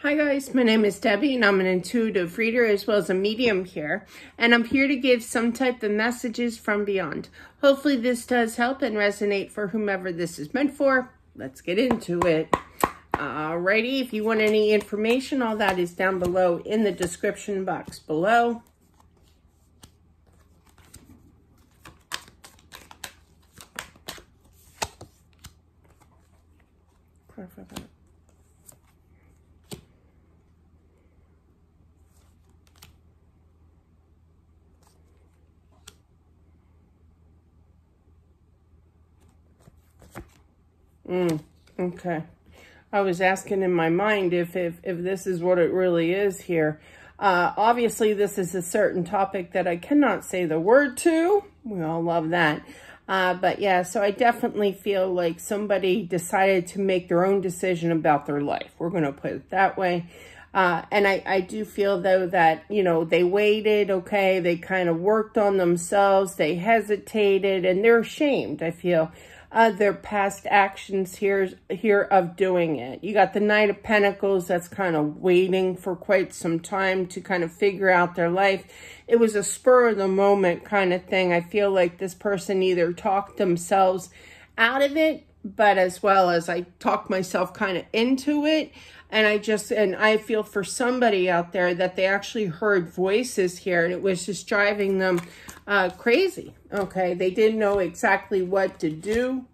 Hi guys, my name is Debbie and I'm an intuitive reader as well as a medium here, and I'm here to give some type of messages from beyond. Hopefully this does help and resonate for whomever this is meant for. Let's get into it. Alrighty, if you want any information, all that is down below in the description box below. Clarify that. Okay. I was asking in my mind if this is what it really is here. Obviously, this is a certain topic that I cannot say the word to. We all love that. But yeah, so I definitely feel like somebody decided to make their own decision about their life. We're going to put it that way. And I do feel, though, that, you know, they waited, okay, they kind of worked on themselves, they hesitated, and they're ashamed, I feel. Their past actions here of doing it. You got the Knight of Pentacles that's kind of waiting for quite some time to kind of figure out their life. It was a spur of the moment kind of thing. I feel like this person either talked themselves out of it, but as well as I talked myself kind of into it. And I feel for somebody out there that they actually heard voices here and it was just driving them crazy. Okay, they didn't know exactly what to do.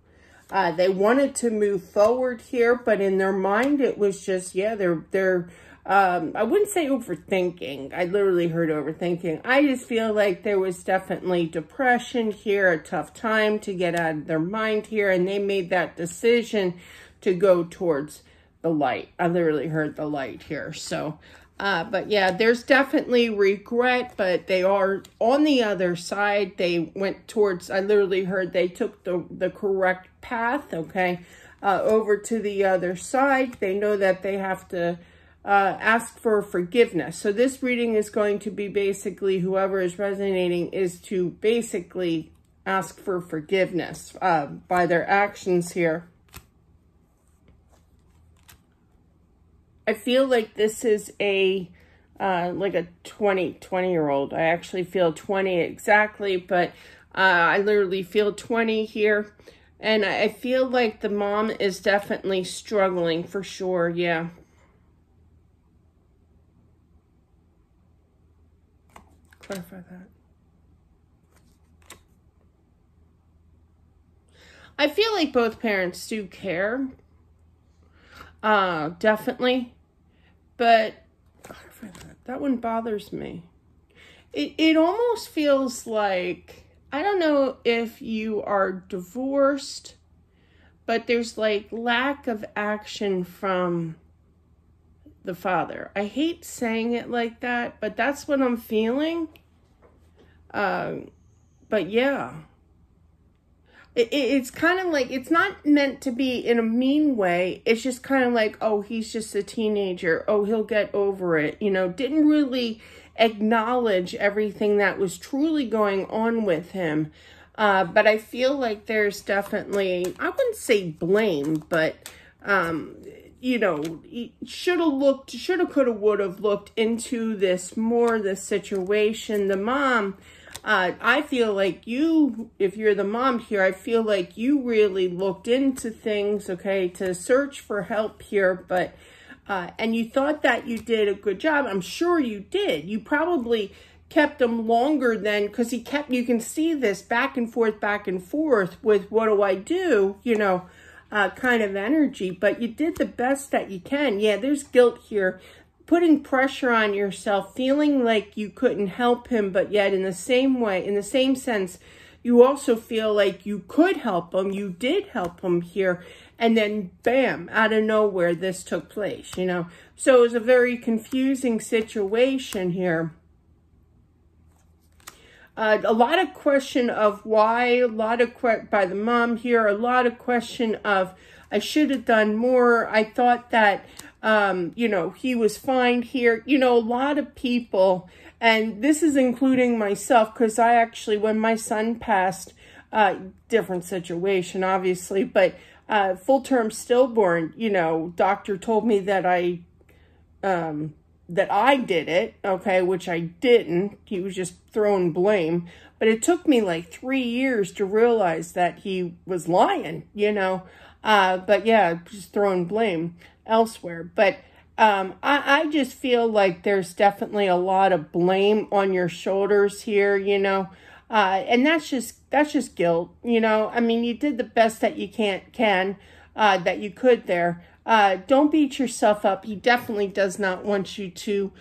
They wanted to move forward here, but in their mind, it was just, yeah, they're I wouldn't say overthinking. I literally heard overthinking. I just feel like there was definitely depression here, a tough time to get out of their mind here, and they made that decision to go towards the light. I literally heard the light here. So, but yeah, there's definitely regret, but they are on the other side. They went towards, I literally heard they took the correct path, okay, over to the other side. They know that they have to ask for forgiveness. So this reading is going to be basically, whoever is resonating is to basically ask for forgiveness by their actions here. I feel like this is like a 20-year-old. I actually feel 20 exactly, but I literally feel 20 here. And I feel like the mom is definitely struggling for sure, yeah. Clarify that. I feel like both parents do care. Definitely. But that one bothers me. It almost feels like, I don't know if you are divorced, but there's like lack of action from the father. I hate saying it like that, but that's what I'm feeling. But yeah. It's kind of like, it's not meant to be in a mean way. It's just kind of like, oh, he's just a teenager. Oh, he'll get over it. You know, didn't really acknowledge everything that was truly going on with him. But I feel like there's definitely, I wouldn't say blame, but, you know, shoulda, coulda, woulda looked into this more, this situation. The mom, I feel like you, if you're the mom here, I feel like you really looked into things, okay, to search for help here, but, and you thought that you did a good job. I'm sure you did. You probably kept him longer than, because he kept, you can see this back and forth with what do I do, you know, kind of energy, but you did the best that you can. Yeah, there's guilt here. Putting pressure on yourself, feeling like you couldn't help him, but yet in the same way, in the same sense, you also feel like you could help him. You did help him here. And then, bam, out of nowhere, this took place, you know. So it was a very confusing situation here. A lot of question of why, a lot of by the mom here, a lot of question of, I should have done more. I thought that, you know, he was fine here. You know, a lot of people, and this is including myself, because I actually, when my son passed, different situation, obviously, but full-term stillborn, you know, doctor told me that I that I did it, okay, which I didn't. He was just throwing blame. But it took me like 3 years to realize that he was lying, you know. But yeah, just throwing blame elsewhere. But I just feel like there's definitely a lot of blame on your shoulders here, you know. And that's just guilt, you know. I mean, you did the best that you can that you could there. Don't beat yourself up. He definitely does not want you to.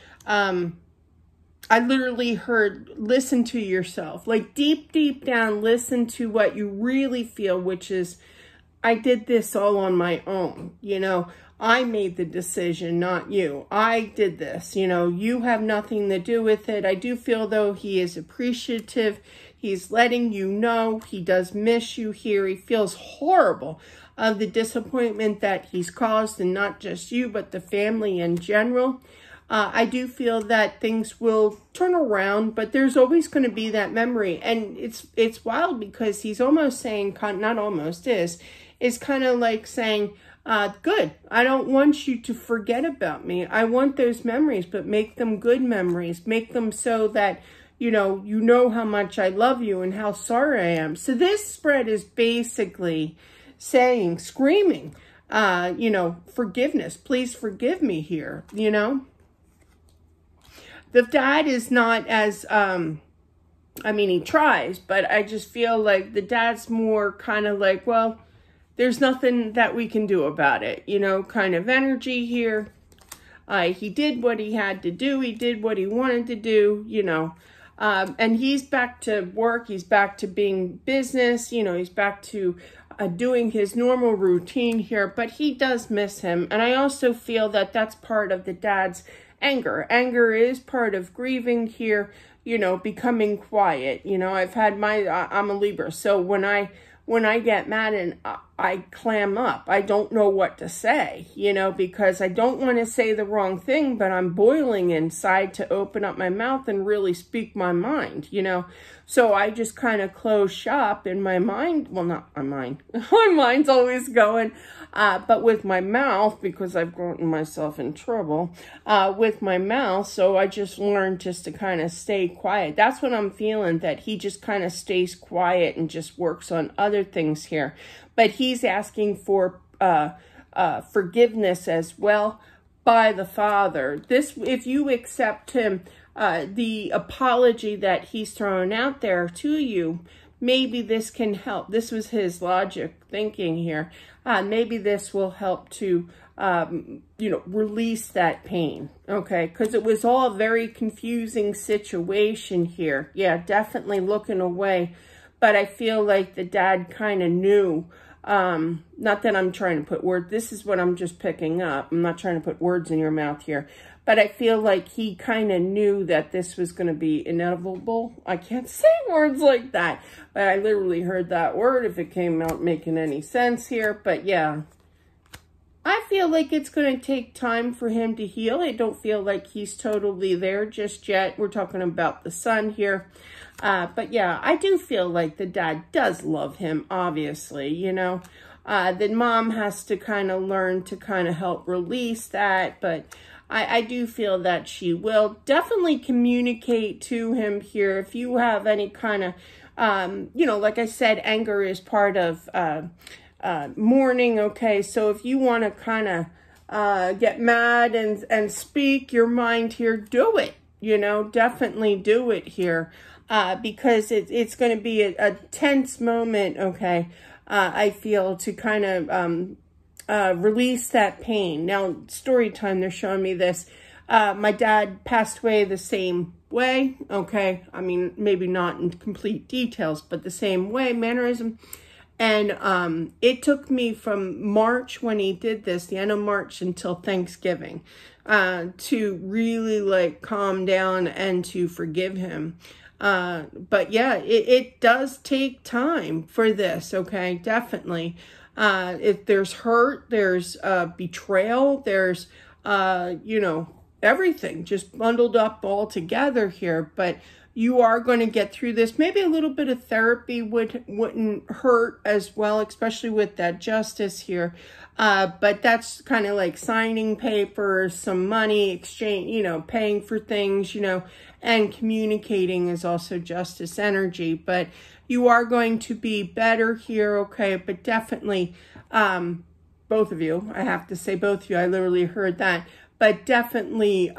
I literally heard, listen to yourself. Like deep down, listen to what you really feel, which is, I did this all on my own. You know, I made the decision, not you. I did this. You know, you have nothing to do with it. I do feel, though, he is appreciative. He's letting you know he does miss you here. He feels horrible of the disappointment that he's caused, and not just you, but the family in general. I do feel that things will turn around, but there's always going to be that memory. And it's wild because he's almost saying, not almost, is kind of like saying, good, I don't want you to forget about me. I want those memories, but make them good memories. Make them so that, you know how much I love you and how sorry I am. So this spread is basically saying, screaming, you know, forgiveness. Please forgive me here, you know. The dad is not as, I mean, he tries, but I just feel like the dad's more kind of like, well, there's nothing that we can do about it, you know, kind of energy here. He did what he had to do. He did what he wanted to do, you know. And he's back to work. He's back to being business. You know, he's back to doing his normal routine here. But he does miss him. And I also feel that that's part of the dad's anger. Anger is part of grieving here, you know, becoming quiet. You know, I'm a Libra. So when I get mad and I clam up, I don't know what to say, you know, because I don't want to say the wrong thing, but I'm boiling inside to open up my mouth and really speak my mind, you know. So I just kind of close shop in my mind. Well, not my mind. My mind's always going, but with my mouth, because I've gotten myself in trouble with my mouth. So I just learned just to kind of stay quiet. That's what I'm feeling, that he just kind of stays quiet and just works on other things here. But he's asking for forgiveness as well by the Father. This, if you accept him, the apology that he's throwing out there to you, maybe this can help. This was his logic thinking here. Maybe this will help to, you know, release that pain, okay? Because it was all a very confusing situation here. Yeah, definitely looking away. But I feel like the dad kind of knew, not that I'm trying to put words, this is what I'm just picking up. I'm not trying to put words in your mouth here. But I feel like he kind of knew that this was going to be inevitable. I can't say words like that, but I literally heard that word, if it came out making any sense here. But yeah, I feel like it's going to take time for him to heal. I don't feel like he's totally there just yet. We're talking about the son here. But yeah, I do feel like the dad does love him, obviously, you know. The mom has to kind of learn to kind of help release that, but I do feel that she will definitely communicate to him here. If you have any kind of, you know, like I said, anger is part of mourning, okay? So if you want to kind of get mad and speak your mind here, do it, you know, definitely do it here. Because it's going to be a tense moment, okay, I feel, to kind of release that pain. Now, story time, they're showing me this. My dad passed away the same way, okay? I mean, maybe not in complete details, but the same way, mannerism. And it took me from March, when he did this, the end of March, until Thanksgiving, to really, like, calm down and to forgive him. But yeah, it does take time for this, okay? Definitely. If there's hurt, there's betrayal, there's, you know, everything just bundled up all together here. But You are going to get through this. Maybe a little bit of therapy wouldn't hurt as well, especially with that justice here. But that's kind of like signing papers, some money, exchange, you know, paying for things, you know, and communicating is also justice energy. But you are going to be better here, okay? But definitely, both of you, I have to say both of you, I literally heard that. But definitely,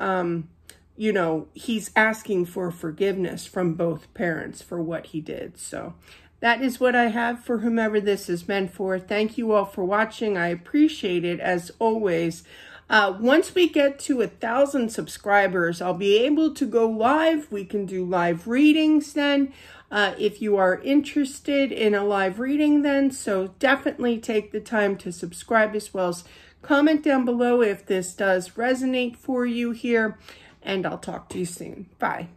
you know, he's asking for forgiveness from both parents for what he did. So that is what I have for whomever this is meant for. Thank you all for watching. I appreciate it as always. Once we get to 1,000 subscribers, I'll be able to go live. We can do live readings then. If you are interested in a live reading then, so definitely take the time to subscribe, as well as comment down below if this does resonate for you here, and I'll talk to you soon. Bye.